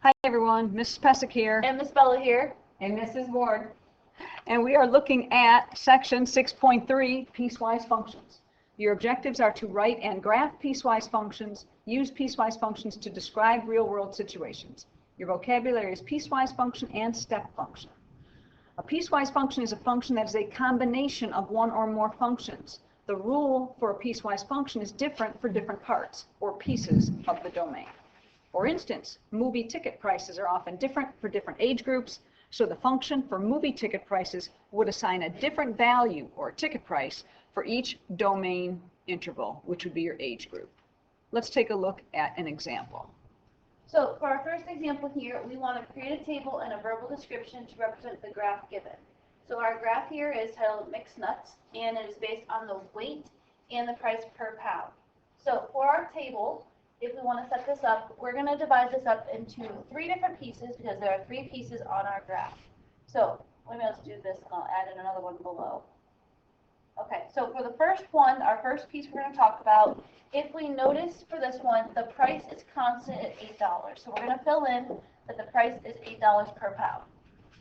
Hi everyone, Mrs. Pesic here. And Miss Bella here. And Mrs. Ward. And we are looking at section 6.3, piecewise functions. Your objectives are to write and graph piecewise functions, use piecewise functions to describe real-world situations. Your vocabulary is piecewise function and step function. A piecewise function is a function that is a combination of one or more functions. The rule for a piecewise function is different for different parts or pieces of the domain. For instance, movie ticket prices are often different for different age groups, so the function for movie ticket prices would assign a different value or ticket price for each domain interval, which would be your age group. Let's take a look at an example. So for our first example here, we want to create a table and a verbal description to represent the graph given. So our graph here is titled Mixed Nuts, and it is based on the weight and the price per pound. So for our table, if we want to set this up, we're going to divide this up into 3 different pieces because there are 3 pieces on our graph. So let me just do this and I'll add in another one below. Okay, so for the first one, our first piece we're going to talk about, if we notice for this one, the price is constant at $8. So we're going to fill in that the price is $8 per pound.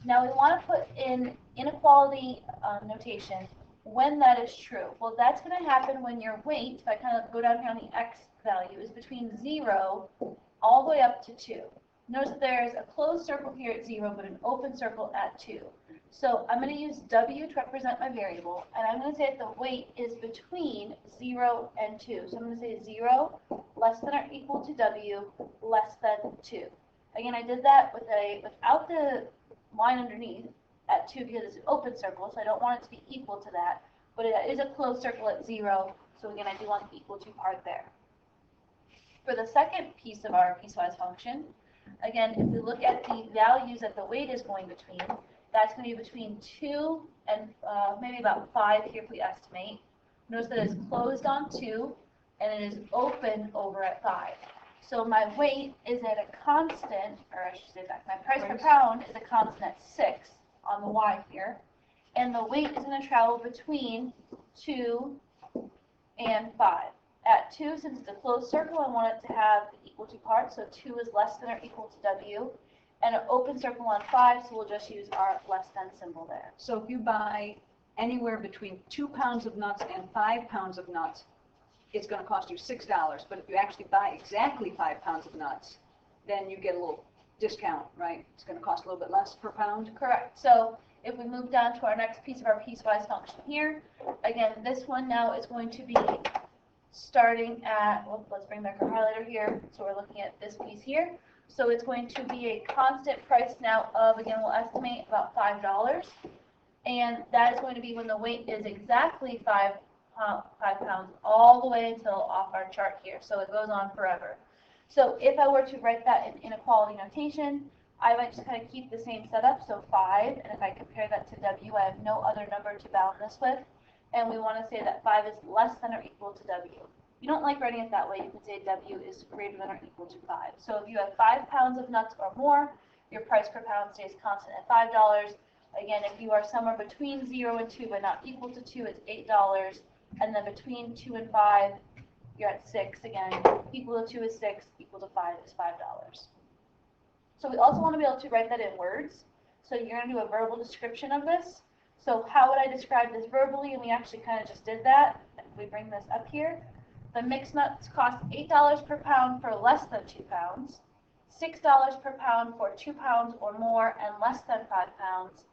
Now we want to put in inequality notation when that is true. Well, that's going to happen when your weight, if I kind of go down here on the X value, is between 0 all the way up to 2. Notice that there is a closed circle here at 0, but an open circle at 2. So I'm going to use W to represent my variable, and I'm going to say that the weight is between 0 and 2. So I'm going to say 0 less than or equal to W less than 2. Again, I did that without the line underneath at 2 because it's an open circle, so I don't want it to be equal to that. But it is a closed circle at 0, so again, I do want the equal to part there. For the second piece of our piecewise function, again, if we look at the values that the weight is going between, that's going to be between 2 and maybe about 5 here if we estimate. Notice that it's closed on 2 and it is open over at 5. So my weight is at a constant, or I should say that my price per pound is a constant at 6 on the Y here. And the weight is going to travel between 2 and 5. At 2, since it's a closed circle, I want it to have the equal to parts, so 2 is less than or equal to W. And an open circle on 5, so we'll just use our less than symbol there. So if you buy anywhere between 2 pounds of nuts and 5 pounds of nuts, it's going to cost you $6. But if you actually buy exactly 5 pounds of nuts, then you get a little discount, right? It's going to cost a little bit less per pound. Correct. So if we move down to our next piece of our piecewise function here, again, this one now is going to be starting at, well, let's bring back our highlighter here. So we're looking at this piece here. So it's going to be a constant price now of, again, we'll estimate about $5. And that is going to be when the weight is exactly 5 pounds all the way until off our chart here. So it goes on forever. So if I were to write that in inequality notation, I might just kind of keep the same setup, so 5, and if I compare that to W, I have no other number to bound this with, and we want to say that 5 is less than or equal to W. If you don't like writing it that way, you can say W is greater than or equal to 5. So if you have 5 pounds of nuts or more, your price per pound stays constant at $5. Again, if you are somewhere between 0 and 2 but not equal to 2, it's $8, and then between 2 and 5, you're at 6. Again, equal to 2 is 6, equal to 5 is $5. So we also want to be able to write that in words. So you're going to do a verbal description of this. So how would I describe this verbally? And we actually kind of just did that. If we bring this up here, the mixed nuts cost $8 per pound for less than 2 pounds, $6 per pound for 2 pounds or more and less than 5 pounds,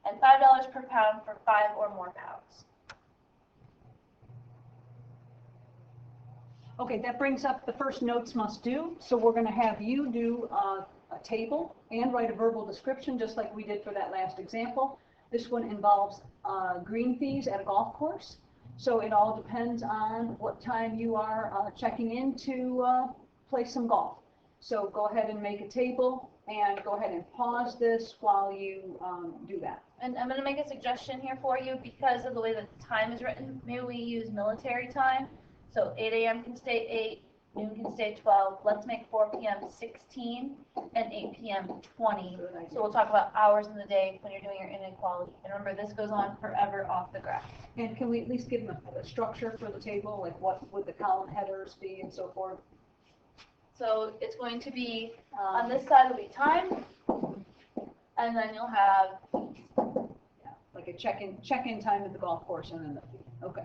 and $5 per pound for 5 or more pounds. Okay, that brings up the first notes must do. So we're going to have you do a table and write a verbal description just like we did for that last example. This one involves green fees at a golf course. So it all depends on what time you are checking in to play some golf. So go ahead and make a table and go ahead and pause this while you do that. And I'm going to make a suggestion here for you because of the way that the time is written. Maybe we use military time. So 8 a.m. can stay 8, noon can stay 12. Let's make 4 p.m. 16 and 8 p.m. 20. So we'll talk about hours in the day when you're doing your inequality. And remember, this goes on forever off the graph. And can we at least give them a structure for the table, like what would the column headers be and so forth? So it's going to be, on this side will be time, and then you'll have, yeah, like a check-in time at the golf course and then the fee. Okay.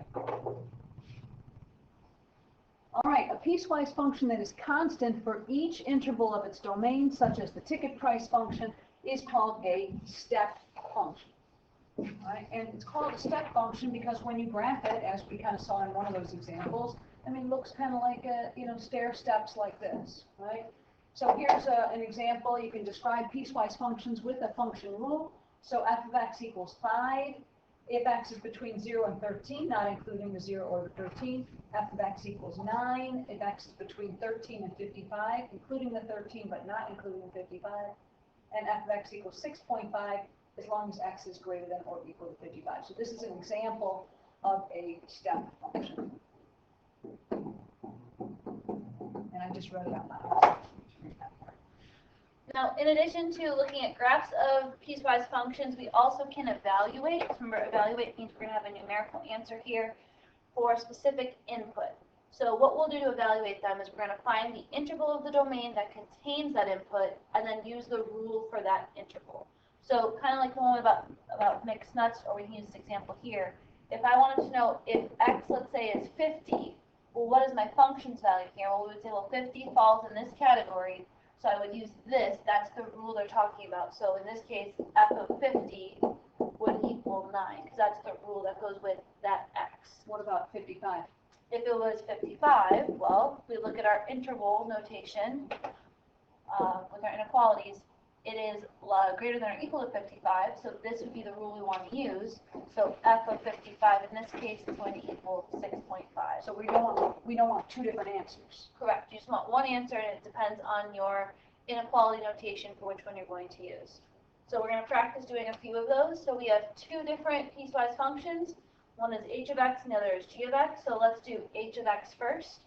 All right, a piecewise function that is constant for each interval of its domain, such as the ticket price function, is called a step function. All right, and it's called a step function because when you graph it, as we kind of saw in one of those examples, I mean, it looks kind of like a, stair steps like this, right? So here's an example. You can describe piecewise functions with a function rule. So f of x equals 5. If x is between 0 and 13, not including the 0 or the 13, f of x equals 9. If x is between 13 and 55, including the 13 but not including the 55, and f of x equals 6.5 as long as x is greater than or equal to 55. So this is an example of a step function. And I just wrote it out loud. now in addition to looking at graphs of piecewise functions, we also can evaluate. Remember, evaluate means we're going to have a numerical answer here for a specific input. So what we'll do to evaluate them is we're going to find the interval of the domain that contains that input and then use the rule for that interval. So kind of like the one about mixed nuts, or we can use this example here. If I wanted to know if x, let's say, is 50, well, what is my function's value here? Well, we would say, well, 50 falls in this category, so I would use this. That's the rule they're talking about. So in this case, f of 50 would equal 9, because that's the rule that goes with that x. What about 55? If it was 55, well, we look at our interval notation with our inequalities. It is greater than or equal to 55, so this would be the rule we want to use. So f of 55 in this case is going to equal 6.5. So we don't want two different answers. Correct. You just want one answer, and it depends on your inequality notation for which one you're going to use. So we're going to practice doing a few of those. So we have two different piecewise functions. One is h of x and the other is g of x. So let's do h of x first.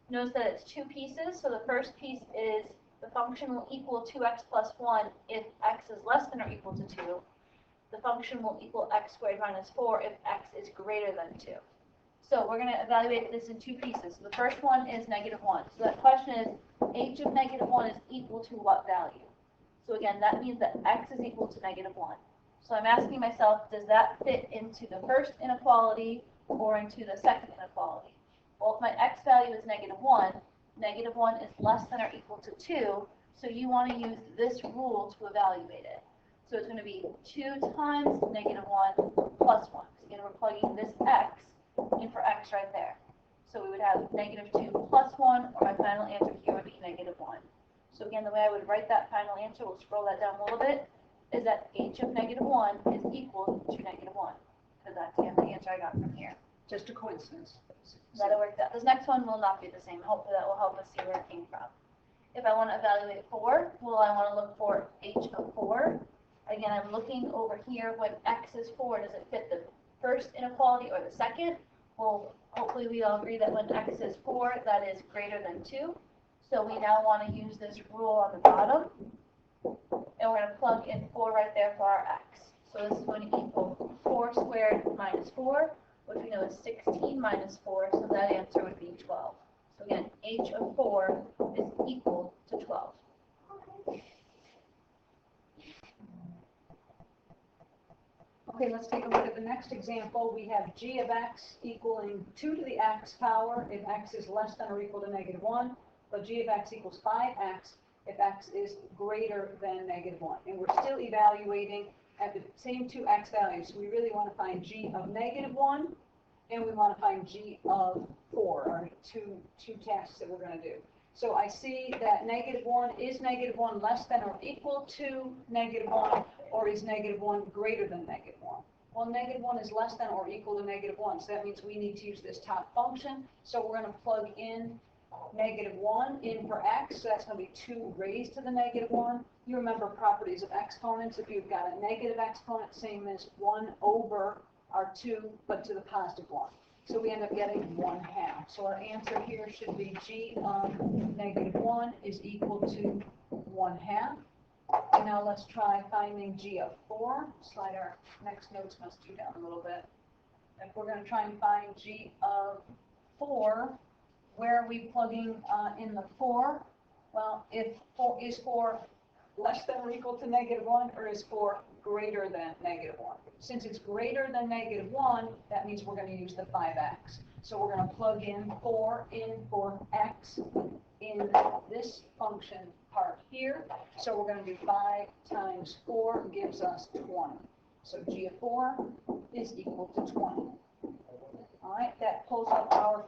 Notice that it's two pieces. So the first piece is the function will equal 2x plus 1 if x is less than or equal to 2. The function will equal x squared minus 4 if x is greater than 2. So we're going to evaluate this in two pieces. The first one is negative 1. So that question is, h of negative 1 is equal to what value? So again, that means that x is equal to negative 1. So I'm asking myself, does that fit into the first inequality or into the second inequality? Well, if my x value is negative 1 is less than or equal to 2, so you want to use this rule to evaluate it. So it's going to be 2 times negative 1 plus 1. So again, we're plugging this x in for x right there. So we would have negative 2 plus 1, or my final answer here would be negative 1. So again, the way I would write that final answer, we'll scroll that down a little bit, is that h of negative 1 is equal to negative 1. Because that's again the answer I got from here. Just a coincidence. That'll work out. This next one will not be the same. Hopefully that will help us see where it came from. If I want to evaluate 4, well, I want to look for h of 4. Again, I'm looking over here when x is 4, does it fit the first inequality or the second? Well, hopefully we all agree that when x is 4, that is greater than 2. So we now want to use this rule on the bottom, and we're going to plug in 4 right there for our x. So this is going to equal 4 squared minus 4, which we know is 16 minus 4, so that answer would be 12. So again, h of 4 is equal to 12. Okay, let's take a look at the next example. We have g of x equaling 2 to the x power if x is less than or equal to negative 1, but g of x equals 5x if x is greater than negative 1. And we're still evaluating at the same two x values. So we really want to find g of negative 1, and we want to find g of 4, our two tasks that we're going to do. So I see that negative 1 is negative 1 less than or equal to negative 1, or is negative 1 greater than negative 1? Well, negative 1 is less than or equal to negative 1, so that means we need to use this top function. So we're going to plug in negative 1 in for x, so that's going to be 2 raised to the negative 1. You remember properties of exponents. If you've got a negative exponent, same as 1 over our 2, but to the positive 1. So we end up getting 1/2. So our answer here should be g of negative 1 is equal to 1/2. And now let's try finding g of 4. Slide our next notes must do down a little bit. If we're going to try and find g of 4, where are we plugging in the 4? Well, if is for less than or equal to -1 or is for greater than -1. Since it's greater than -1, that means we're going to use the 5x. So we're going to plug in 4 in for x in this function part here. So we're going to do 5 times 4 gives us 20. So g of 4 is equal to 20. All right, that pulls up our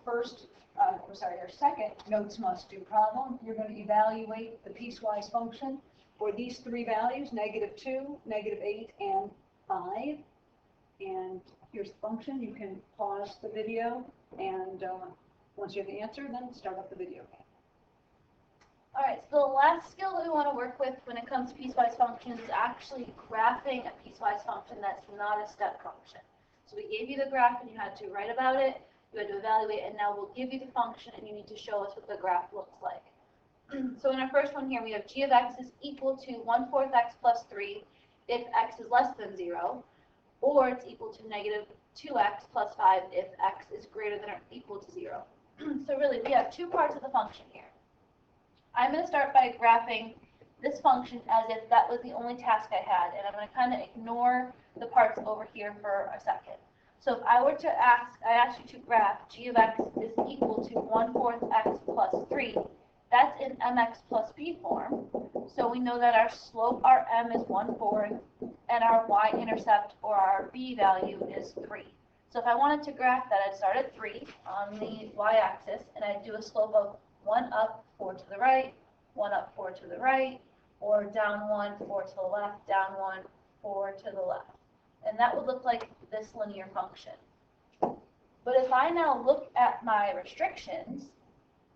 our second notes must do problem. You're going to evaluate the piecewise function for these three values, -2, -8, and 5. And here's the function. You can pause the video, and once you have the answer, then start up the video again. All right, so the last skill that we want to work with when it comes to piecewise functions is actually graphing a piecewise function that's not a step function. So we gave you the graph, and you had to write about it. You had to evaluate, and now we'll give you the function, and you need to show us what the graph looks like. So in our first one here, we have g of x is equal to 1/4 x plus 3 if x is less than 0, or it's equal to -2x plus 5 if x is greater than or equal to 0. So really, we have two parts of the function here. I'm going to start by graphing this function as if that was the only task I had, and I'm going to kind of ignore the parts over here for a second. So if I were to ask you to graph g of x is equal to 1/4 x plus 3, that's in mx plus b form. So we know that our slope, our m, is 1/4, and our y-intercept, or our b value, is 3. So if I wanted to graph that, I'd start at 3 on the y-axis, and I'd do a slope of 1 up, 4 to the right, 1 up, 4 to the right, or down 1, 4 to the left, down 1, 4 to the left. And that would look like this linear function. But if I now look at my restrictions,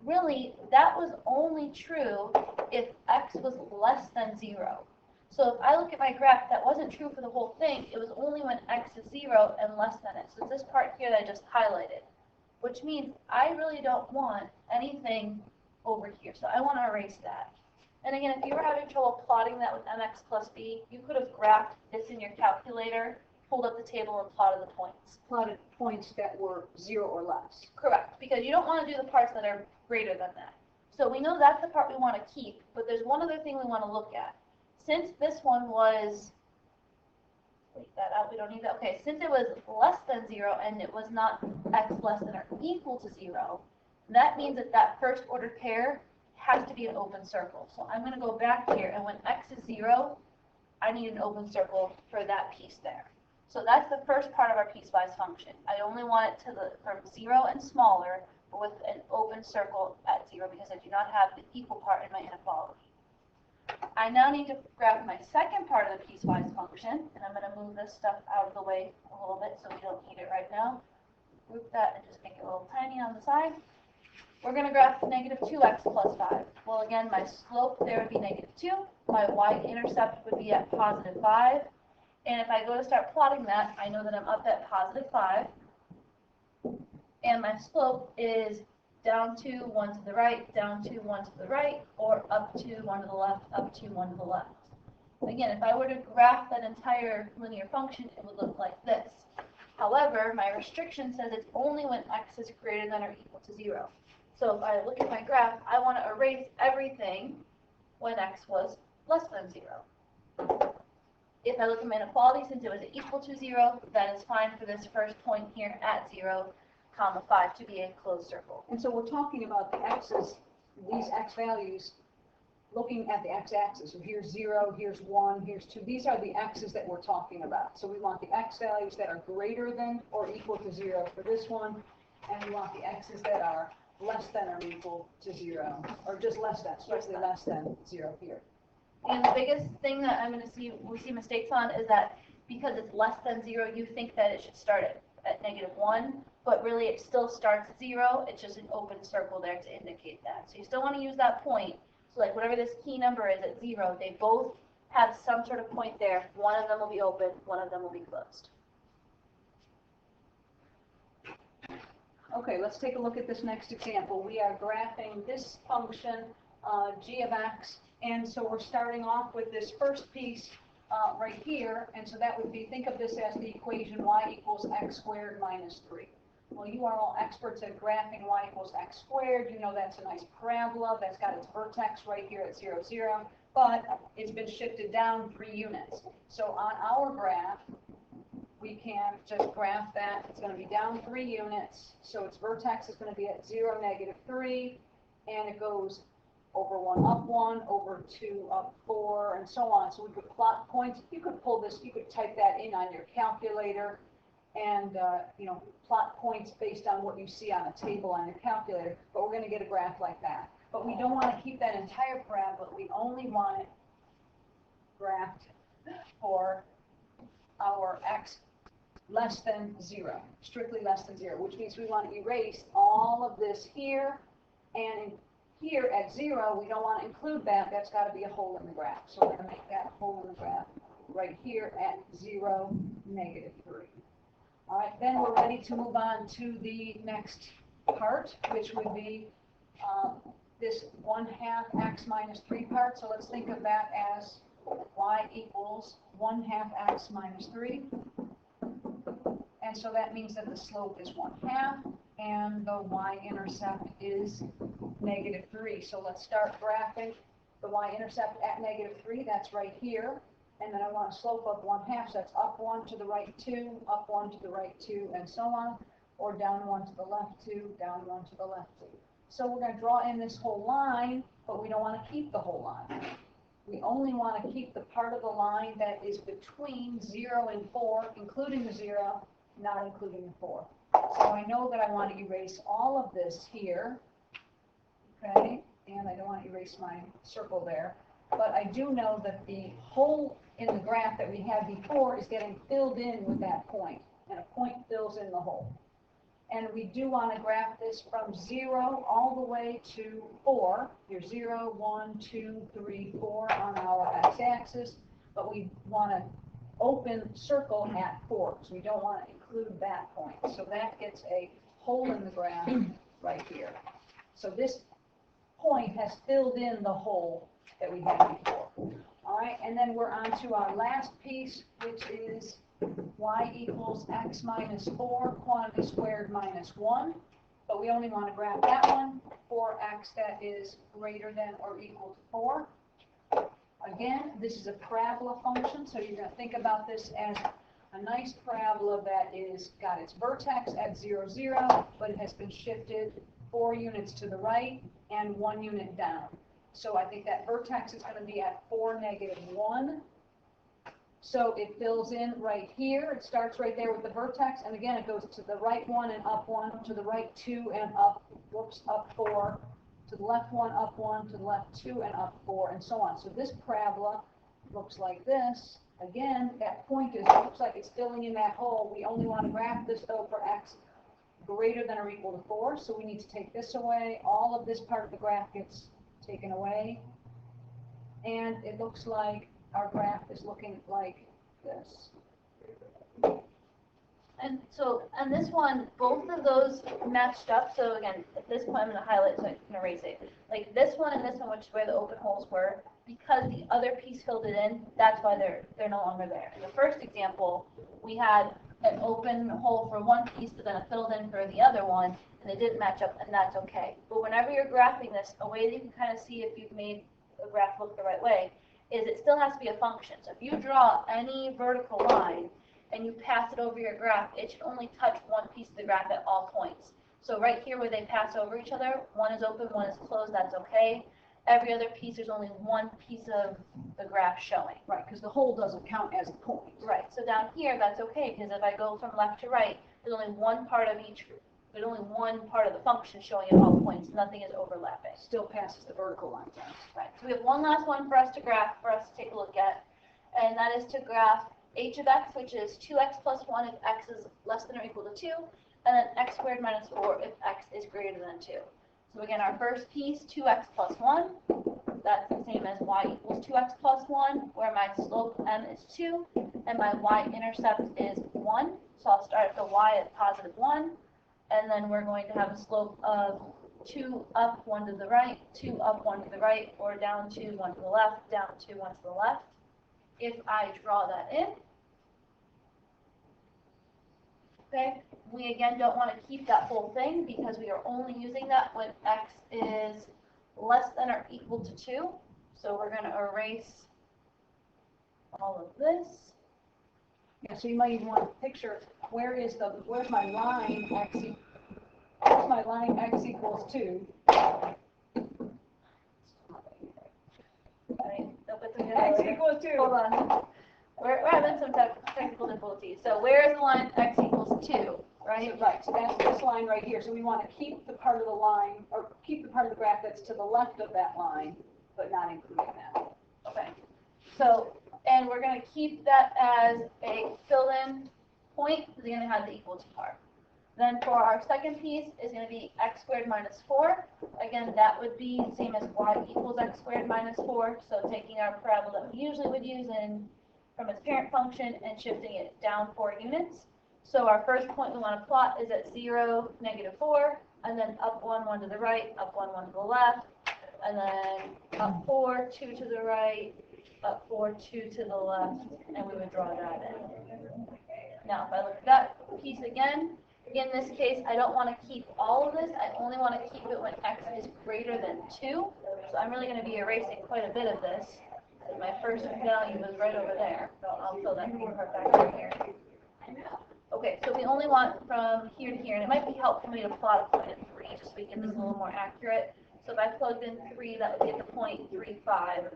really, that was only true if x was less than 0. So if I look at my graph, that wasn't true for the whole thing. It was only when x is 0 and less than it. So this part here that I just highlighted, which means I really don't want anything over here. So I want to erase that. And again, if you were having trouble plotting that with mx plus b, you could have graphed this in your calculator, pulled up the table, and plotted the points. Plotted points that were 0 or less. Correct, because you don't want to do the parts that are greater than that. So we know that's the part we want to keep, but there's one other thing we want to look at. Since this one was, take that out, we don't need that. Okay, since it was less than 0 and it was not x less than or equal to 0, that means that that first ordered pair has to be an open circle. So I'm going to go back here, and when x is 0, I need an open circle for that piece there. So that's the first part of our piecewise function. I only want it from 0 and smaller, but with an open circle at 0, because I do not have the equal part in my inequality. I now need to graph my second part of the piecewise function, and I'm going to move this stuff out of the way a little bit so we don't need it right now. Group that and just make it a little tiny on the side. We're going to graph -2x plus 5. Well, again, my slope there would be -2. My y-intercept would be at +5. And if I go to start plotting that, I know that I'm up at +5. And my slope is down 2, 1 to the right, down 2, 1 to the right, or up 2, 1 to the left, up 2, 1 to the left. Again, if I were to graph that entire linear function, it would look like this. However, my restriction says it's only when x is greater than or equal to 0. So if I look at my graph, I want to erase everything when x was less than 0. If I look at my inequality, since it was equal to 0, that is fine for this first point here at 0, comma 5 to be a closed circle. And so we're talking about the x's, these x values, looking at the x-axis. So here's 0, here's 1, here's 2. These are the x's that we're talking about. So we want the x values that are greater than or equal to 0 for this one, and we want the x's that are less than or equal to 0, or just less than, slightly less than 0 here. And the biggest thing that we see mistakes on is that because it's less than 0, you think that it should start at -1, but really it still starts at 0. It's just an open circle there to indicate that. So you still want to use that point. So like whatever this key number is at 0, they both have some sort of point there. One of them will be open, one of them will be closed. Okay, let's take a look at this next example. We are graphing this function, g of x, and so we're starting off with this first piece right here, and so that would be, think of this as the equation y equals x squared minus 3. Well, you are all experts at graphing y equals x squared. You know that's a nice parabola that's got its vertex right here at 0, 0, but it's been shifted down 3 units. So on our graph, we can just graph that. It's going to be down 3 units, so its vertex is going to be at 0, -3, and it goes over 1, up 1, over 2, up 4, and so on. So we could plot points. You could pull this, you could type that in on your calculator and, plot points based on what you see on a table on your calculator, but we're going to get a graph like that. But we don't want to keep that entire parabola. We only want it graphed for our x less than 0, strictly less than 0, which means we want to erase all of this here, and here at 0, we don't want to include that. That's got to be a hole in the graph. So we're going to make that hole in the graph right here at 0, -3. All right, then we're ready to move on to the next part, which would be this 1/2 x minus 3 part. So let's think of that as y equals 1/2 x minus 3. And so that means that the slope is 1/2 and the y-intercept is -3. So let's start graphing the y-intercept at -3. That's right here. And then I want a slope of 1/2, so that's up 1 to the right 2, up 1 to the right 2, and so on, or down 1 to the left 2, down 1 to the left 2. So we're going to draw in this whole line, but we don't want to keep the whole line. We only want to keep the part of the line that is between 0 and 4, including the 0, not including the 4. So I know that I want to erase all of this here, okay, and I don't want to erase my circle there. But I do know that the hole in the graph that we had before is getting filled in with that point, and a point fills in the hole. And we do want to graph this from 0 all the way to 4. Here's 0, 1, 2, 3, 4 on our x-axis, but we want to open circle at 4, so we don't want to include that point. So that gets a hole in the graph right here. So this point has filled in the hole that we had before. All right, and then we're on to our last piece, which is y equals x minus 4, quantity squared minus 1. But we only want to graph that one for x that is greater than or equal to 4. Again, this is a parabola function, so you're going to think about this as a nice parabola that is got its vertex at 0, 0, but it has been shifted 4 units to the right and 1 unit down. So I think that vertex is going to be at 4, -1. So it fills in right here. It starts right there with the vertex, and again, it goes to the right 1 and up 1, to the right 2 and up, up 4, to the left 1, up 1, to the left 2 and up 4, and so on. So this parabola looks like this. Again, that point looks like it's filling in that hole. We only want to graph this, though, for x greater than or equal to 4, so we need to take this away. All of this part of the graph gets taken away, and it looks like our graph is looking like this. And so on this one, both of those matched up. So again, at this point, I'm going to highlight so I can erase it. Like this one and this one, which is where the open holes were, because the other piece filled it in, that's why they're no longer there. In the first example, we had an open hole for one piece, but then a filled in for the other one, and they didn't match up, and that's okay. But whenever you're graphing this, a way that you can kind of see if you've made a graph look the right way is it still has to be a function. So if you draw any vertical line and you pass it over your graph, it should only touch one piece of the graph at all points. So right here where they pass over each other, one is open, one is closed, that's okay. Every other piece, there's only one piece of the graph showing. Right, because the hole doesn't count as a point. Right, so down here, that's okay, because if I go from left to right, there's only one part of each, there's only one part of the function showing at all points. Nothing is overlapping. Still passes the vertical line. Right, so we have one last one for us to graph, for us to take a look at, and that is to graph h of x, which is 2x plus 1 if x is less than or equal to 2, and then x squared minus 4 if x is greater than 2. So again, our first piece, 2x plus 1, that's the same as y equals 2x plus 1, where my slope m is 2, and my y-intercept is 1. So I'll start at the y at positive 1, and then we're going to have a slope of 2 up, 1 to the right, 2 up, 1 to the right, or down 2, 1 to the left, down 2, 1 to the left. If I draw that in, Okay, we again don't want to keep that whole thing because we are only using that when x is less than or equal to 2. So we're going to erase all of this. Yeah, so you might even want to picture where's my line x equals 2. X equals 2. Hold on. We're having some technical difficulties. So where is the line x equals 2, right? Right, so that's this line right here. So we want to keep the part of the line, or keep the part of the graph that's to the left of that line, but not including that. Okay. So, and we're going to keep that as a filled-in point because we're going to have the equal to part. Then for our second piece is going to be x squared minus 4. Again, that would be the same as y equals x squared minus 4. So taking our parabola that we usually would use from its parent function and shifting it down 4 units. So our first point we want to plot is at 0, -4, and then up 1, 1 to the right, up 1, 1 to the left, and then up 4, 2 to the right, up 4, 2 to the left, and we would draw that in. Now, if I look at that piece again, in this case, I don't want to keep all of this. I only want to keep it when x is greater than 2. So I'm really going to be erasing quite a bit of this. My first value was right over there. So I'll fill that part back in here. Okay, so we only want from here to here, and it might be helpful for me to plot a point at 3, just so we get this a little more accurate. So if I plugged in 3, that would be at the point 3, 5.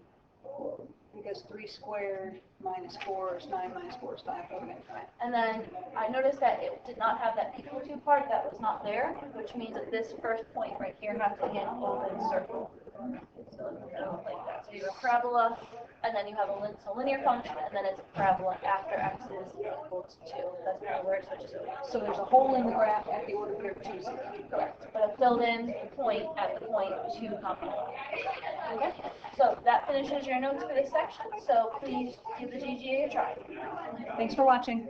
Because 3 squared minus 4 is 9, minus 4 is 5. Okay. And then I noticed that it did not have that equal to part. That was not there, which means that this first point right here has to be an open circle. So it's like that. So you have a parabola, and then you have a linear function, and then it's a parabola after x is equal to 2. That's kind of where it switches over. So there's a hole in the graph at the order of 2, 0. Correct. But a filled-in point at the point 2, Okay. So that finishes your notes for this section. So please give the GGA a try. Thanks for watching.